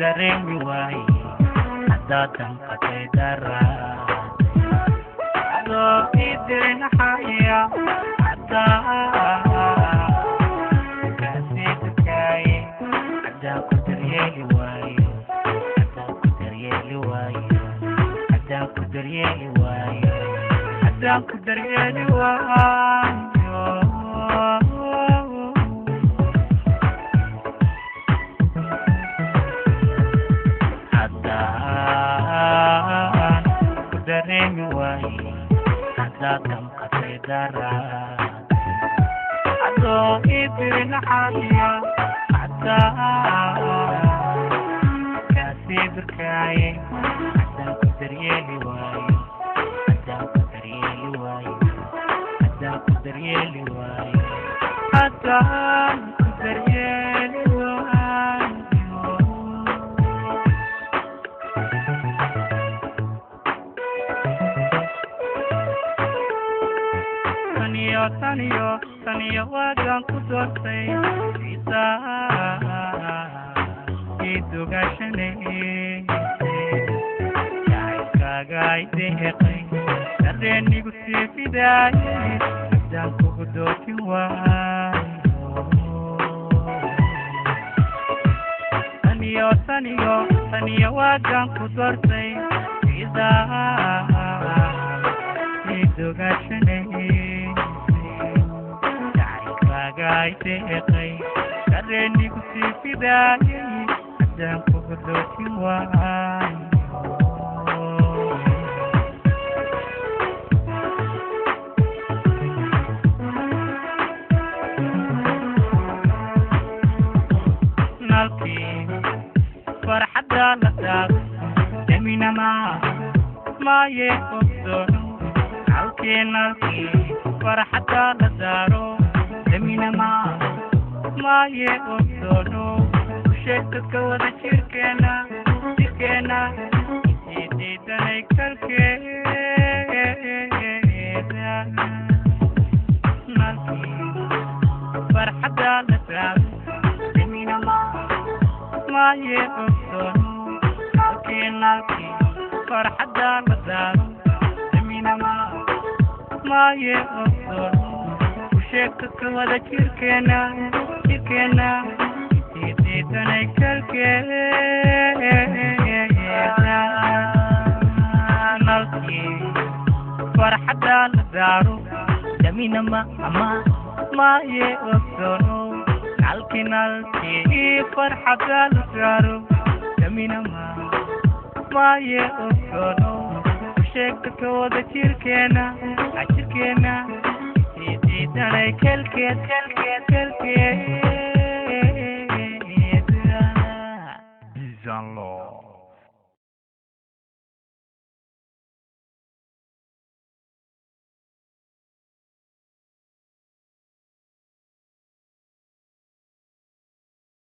dareemi waaye haddaadan qatay daraa adoo ii dirin xaya hadaa kaasii dukaaye haddaan ku daryeeli waaye haddaan ku daryeeli waaye haddaan ku daryeeli waaye haddaan ku daryeeli waayo haddaan ku dareemi waaye haddaadan qatay daraa adoo ii dirin xaya hadaa kaasii dukaaye haddaan ku daryeeli waaye haddaan ku daryeeli waaye haddaan ku daryeeli waaye haddaan ku daryeeli waayo taniyo waagaan ku doortay idugashanay jacaylkaaga ideeqay dareenigu sii fidaayay haddaan kugu doojin waayo taniyo waagaan ku doortay idugashanay ideeqay dareenigu sii fidaayay haddaan kugu doojin waayo nalkii farxadda la daado daminama maaye ogdoono nalkii farxadda la daaro daminama maaye ogdoono sheegtadka wada jirkeena idiidanay kalkeeda nalkii farxadda la daaro daminama maaye ogdoono nalkii farxadda la daaro daminama maaye ogdoono sheegtadka wada jirkeena idiidanay kalkeeda nalkii farxadda la daaro daminama maaye ogdoono nalkii farxadda la daaro daminama maaye ogdoono sheegtadka wada jirkeena idiidanay kalkeeda